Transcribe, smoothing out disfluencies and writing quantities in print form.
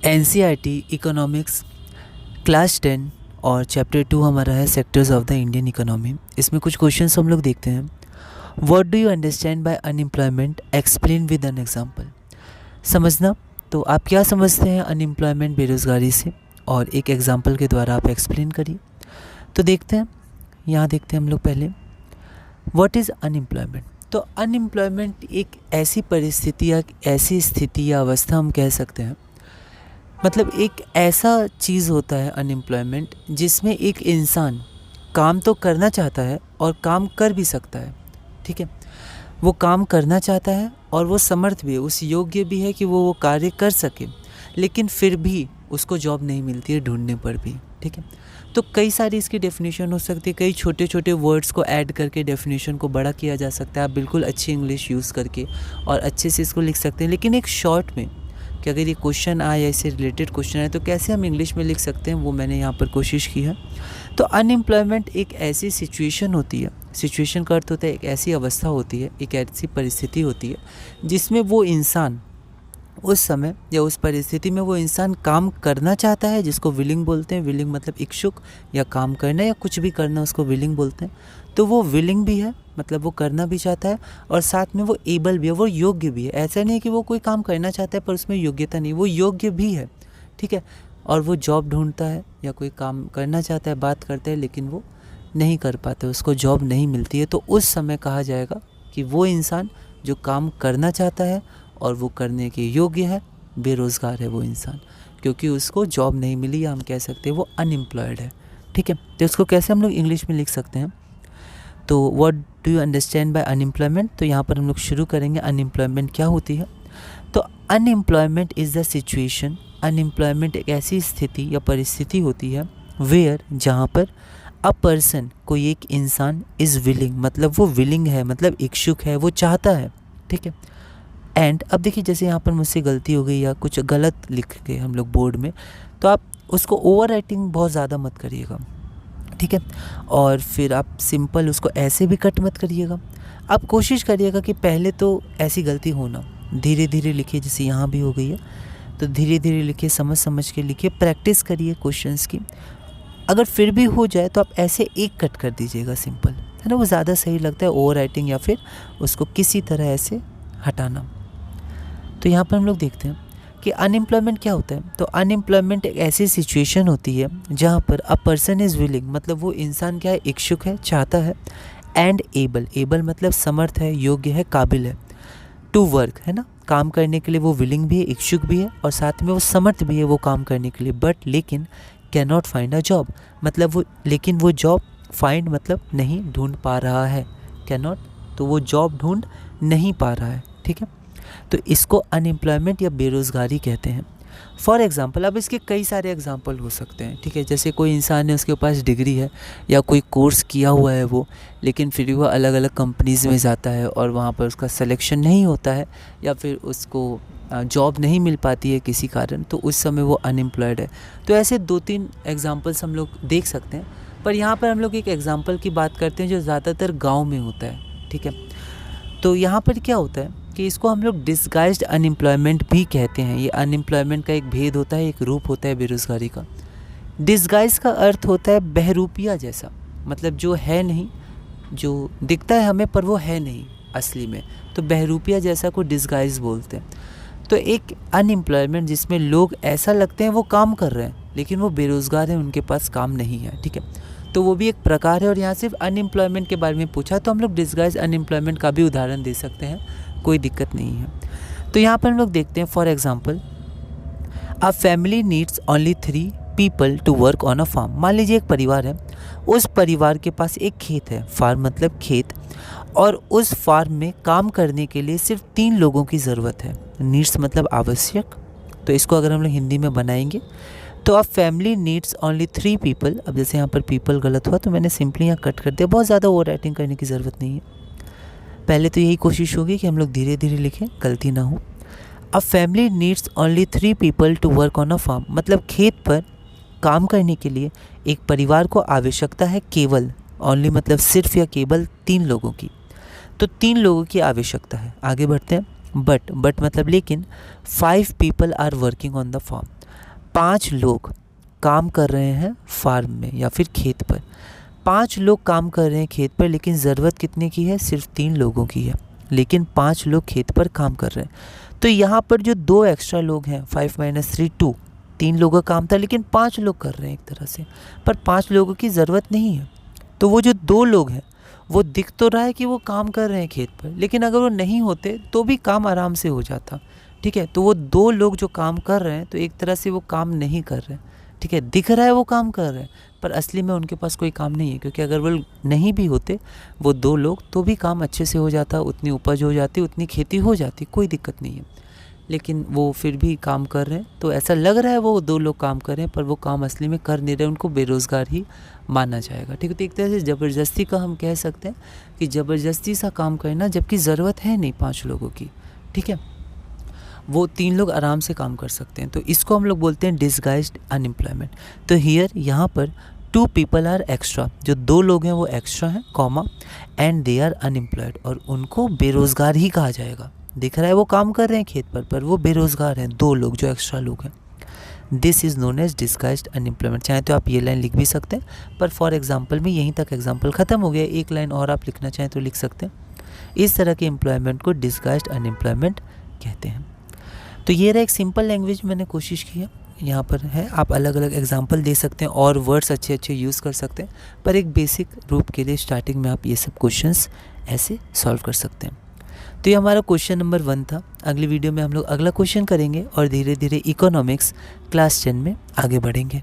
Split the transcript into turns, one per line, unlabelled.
NCERT economics class 10 और chapter 2 हमारा है sectors of the Indian economy. इसमें कुछ क्वेश्चंस हम लोग देखते हैं। What do you understand by unemployment, explain with an example. समझना, तो आप क्या समझते हैं अनएम्प्लॉयमेंट, बेरोज़गारी से, और एक एग्जांपल के द्वारा आप एक्सप्लेन करिए। तो देखते हैं, यहाँ देखते हैं हम लोग पहले व्हाट इज़ अनएम्प्लॉयमेंट। तो अनएम्प्लॉयमेंट एक ऐसी परिस्थिति या ऐसी स्थिति या अवस्था हम कह सकते हैं, मतलब एक ऐसा चीज़ होता है अनएम्प्लॉयमेंट जिसमें एक इंसान काम तो करना चाहता है और काम कर भी सकता है। ठीक है, वो काम करना चाहता है और वो समर्थ भी है, उस योग्य भी है कि वो कार्य कर सके, लेकिन फिर भी उसको जॉब नहीं मिलती है ढूंढने पर भी। ठीक है, तो कई सारी इसकी डेफिनेशन हो सकती है, कई छोटे छोटे वर्ड्स को ऐड करके डेफिनेशन को बड़ा किया जा सकता है। आप बिल्कुल अच्छी इंग्लिश यूज़ करके और अच्छे से इसको लिख सकते हैं, लेकिन एक शॉर्ट में कि अगर ये क्वेश्चन आए या इससे रिलेटेड क्वेश्चन आए तो कैसे हम इंग्लिश में लिख सकते हैं, वो मैंने यहाँ पर कोशिश की है। तो अनएम्प्लॉयमेंट एक ऐसी सिचुएशन होती है, सिचुएशन का अर्थ होता है एक ऐसी अवस्था होती है, एक ऐसी परिस्थिति होती है जिसमें वो इंसान उस समय या उस परिस्थिति में वो इंसान काम करना चाहता है, जिसको विलिंग बोलते हैं। विलिंग मतलब इच्छुक या काम करना या कुछ भी करना, उसको विलिंग बोलते हैं। तो वो विलिंग भी है, मतलब वो करना भी चाहता है, और साथ में वो एबल भी है, वो योग्य भी है। ऐसा नहीं है कि वो कोई काम करना चाहता है पर उसमें योग्यता नहीं, वो योग्य भी है। ठीक है, और वो जॉब ढूंढता है या कोई काम करना चाहता है, बात करता है, लेकिन वो नहीं कर पाते, उसको जॉब नहीं मिलती है। तो उस समय कहा जाएगा कि वो इंसान जो काम करना चाहता है और वो करने के योग्य है, बेरोज़गार है वो इंसान, क्योंकि उसको जॉब नहीं मिली, या हम कह सकते हैं वो अनएम्प्लॉयड है। ठीक है, तो इसको कैसे हम लोग इंग्लिश में लिख सकते हैं। तो what do you understand by unemployment, तो यहाँ पर हम लोग शुरू करेंगे अनएम्प्लॉयमेंट क्या होती है। तो unemployment is the situation, unemployment एक ऐसी स्थिति या परिस्थिति होती है वेयर, जहाँ पर अ पर्सन, कोई एक इंसान, इज़ विलिंग, मतलब वो विलिंग है, मतलब इच्छुक है, वो चाहता है। ठीक है, एंड अब देखिए जैसे यहाँ पर मुझसे गलती हो गई या कुछ गलत लिख गए हम लोग बोर्ड में, तो आप उसको ओवर राइटिंग बहुत ज़्यादा मत करिएगा। ठीक है, और फिर आप सिंपल उसको ऐसे भी कट मत करिएगा। आप कोशिश करिएगा कि पहले तो ऐसी गलती हो ना, धीरे धीरे लिखिए, जैसे यहाँ भी हो गई है, तो धीरे धीरे लिखिए, समझ समझ के लिखिए, प्रैक्टिस करिए क्वेश्चंस की। अगर फिर भी हो जाए तो आप ऐसे एक कट कर दीजिएगा, सिंपल है ना, वो ज़्यादा सही लगता है, ओवर राइटिंग या फिर उसको किसी तरह ऐसे हटाना। तो यहाँ पर हम लोग देखते हैं कि अनएम्प्लॉयमेंट क्या होता है। तो अनएम्प्लॉयमेंट एक ऐसी सिचुएशन होती है जहाँ पर अ पर्सन इज़ विलिंग, मतलब वो इंसान क्या है, इच्छुक है, चाहता है, एंड एबल, एबल मतलब समर्थ है, योग्य है, काबिल है, टू वर्क, है ना, काम करने के लिए वो विलिंग भी है, इच्छुक भी है, और साथ में वो समर्थ भी है वो काम करने के लिए, बट लेकिन can not find a job, मतलब वो, लेकिन वो जॉब फाइंड मतलब नहीं ढूंढ पा रहा है, कैन नॉट, तो वो जॉब ढूंढ नहीं पा रहा है। ठीक है, तो इसको अनएम्प्लॉयमेंट या बेरोज़गारी कहते हैं। फॉर एग्ज़ाम्पल, अब इसके कई सारे एग्जांपल हो सकते हैं। ठीक है, जैसे कोई इंसान है, उसके पास डिग्री है या कोई कोर्स किया हुआ है वो, लेकिन फिर भी वो अलग अलग कंपनीज़ में जाता है और वहाँ पर उसका सिलेक्शन नहीं होता है, या फिर उसको जॉब नहीं मिल पाती है किसी कारण, तो उस समय वो अनएम्प्लॉयड है। तो ऐसे 2-3 एग्जांपल्स हम लोग देख सकते हैं, पर यहाँ पर हम लोग एक एग्जांपल की बात करते हैं जो ज़्यादातर गाँव में होता है। ठीक है, तो यहाँ पर क्या होता है कि इसको हम लोग डिस्गाइज्ड अनएम्प्लॉयमेंट भी कहते हैं। ये अनएम्प्लॉयमेंट का एक भेद होता है, एक रूप होता है बेरोज़गारी का। डिस्गाइज का अर्थ होता है बहरूपिया जैसा, मतलब जो है नहीं, जो दिखता है हमें पर वो है नहीं असली में, तो बहरूपिया जैसा को डिस्गाइज बोलते हैं। तो एक अनएम्प्लॉयमेंट जिसमें लोग ऐसा लगते हैं वो काम कर रहे हैं, लेकिन वो बेरोज़गार हैं, उनके पास काम नहीं है। ठीक है, तो वो भी एक प्रकार है, और यहाँ सिर्फ अनएम्प्लॉयमेंट के बारे में पूछा, तो हम लोग डिस्गाइज अनएम्प्लॉयमेंट का भी उदाहरण दे सकते हैं, कोई दिक्कत नहीं है। तो यहाँ पर हम लोग देखते हैं, for example, a family needs only 3 people to work on a farm. मान लीजिए एक परिवार है, उस परिवार के पास एक खेत है, फार्म मतलब खेत, और उस फार्म में काम करने के लिए सिर्फ 3 लोगों की ज़रूरत है। नीड्स मतलब आवश्यक, तो इसको अगर हम लोग हिंदी में बनाएंगे तो अ फैमिली नीड्स ओनली 3 पीपल। अब जैसे यहाँ पर पीपल गलत हुआ तो मैंने सिंपली यहाँ कट कर दिया, बहुत ज़्यादा ओवर राइटिंग करने की ज़रूरत नहीं है। पहले तो यही कोशिश होगी कि हम लोग धीरे धीरे लिखें, गलती ना हो। A family needs only 3 people to work on a farm, मतलब खेत पर काम करने के लिए एक परिवार को आवश्यकता है केवल, ओनली मतलब सिर्फ या केवल 3 लोगों की, तो 3 लोगों की आवश्यकता है। आगे बढ़ते हैं, बट मतलब लेकिन 5 people are working on the farm, 5 लोग काम कर रहे हैं फार्म में या फिर खेत पर। 5 लोग काम कर रहे हैं खेत पर, लेकिन ज़रूरत कितने की है? सिर्फ 3 लोगों की है, लेकिन 5 लोग खेत पर काम कर रहे हैं। तो यहाँ पर जो 2 एक्स्ट्रा लोग हैं, 5 - 3 2, 3 लोगों का काम था लेकिन 5 लोग कर रहे हैं एक तरह से, पर 5 लोगों की ज़रूरत नहीं है। तो वो जो 2 लोग हैं वो दिख तो रहा है कि वो काम कर रहे हैं खेत पर, लेकिन अगर वो नहीं होते तो भी काम आराम से हो जाता। ठीक है, तो वो 2 लोग जो काम कर रहे हैं तो एक तरह से वो काम नहीं कर रहे हैं। ठीक है, दिख रहा है वो काम कर रहे हैं, पर असली में उनके पास कोई काम नहीं है, क्योंकि अगर वो नहीं भी होते वो 2 लोग तो भी काम अच्छे से हो जाता, उतनी उपज हो जाती, उतनी खेती हो जाती, कोई दिक्कत नहीं है। लेकिन वो फिर भी काम कर रहे हैं, तो ऐसा लग रहा है वो 2 लोग काम कर रहे हैं, पर वो काम असली में कर नहीं रहे, उनको बेरोज़गार ही माना जाएगा। ठीक है, तो एक तरह से ज़बरदस्ती का हम कह सकते हैं कि ज़बरदस्ती सा काम करना, जबकि ज़रूरत है नहीं 5 लोगों की। ठीक है, वो 3 लोग आराम से काम कर सकते हैं, तो इसको हम लोग बोलते हैं डिसगाइज्ड अनएम्प्लॉयमेंट। तो हियर यहाँ पर 2 पीपल आर एक्स्ट्रा, जो 2 लोग हैं वो एक्स्ट्रा हैं, comma, and they are unemployed, और उनको बेरोज़गार ही कहा जाएगा। दिख रहा है वो काम कर रहे हैं खेत पर वो बेरोज़गार हैं, 2 लोग जो एक्स्ट्रा लोग हैं। This is known as disguised unemployment. चाहे तो आप ये लाइन लिख भी सकते हैं, पर फॉर एग्जाम्पल में यहीं तक एग्जाम्पल ख़त्म हो गया, एक लाइन और आप लिखना चाहें तो लिख सकते हैं। इस तरह के एम्प्लॉयमेंट को डिसगाइज्ड अनएम्प्लॉयमेंट कहते हैं। तो ये रहा एक सिंपल लैंग्वेज मैंने कोशिश की है, यहाँ पर है, आप अलग अलग एग्जाम्पल दे सकते हैं और वर्ड्स अच्छे अच्छे यूज़ कर सकते हैं, पर एक बेसिक रूप के लिए स्टार्टिंग में आप ये सब क्वेश्चंस ऐसे सॉल्व कर सकते हैं। तो ये हमारा क्वेश्चन नंबर 1 था। अगली वीडियो में हम लोग अगला क्वेश्चन करेंगे और धीरे धीरे इकोनॉमिक्स क्लास 10 में आगे बढ़ेंगे।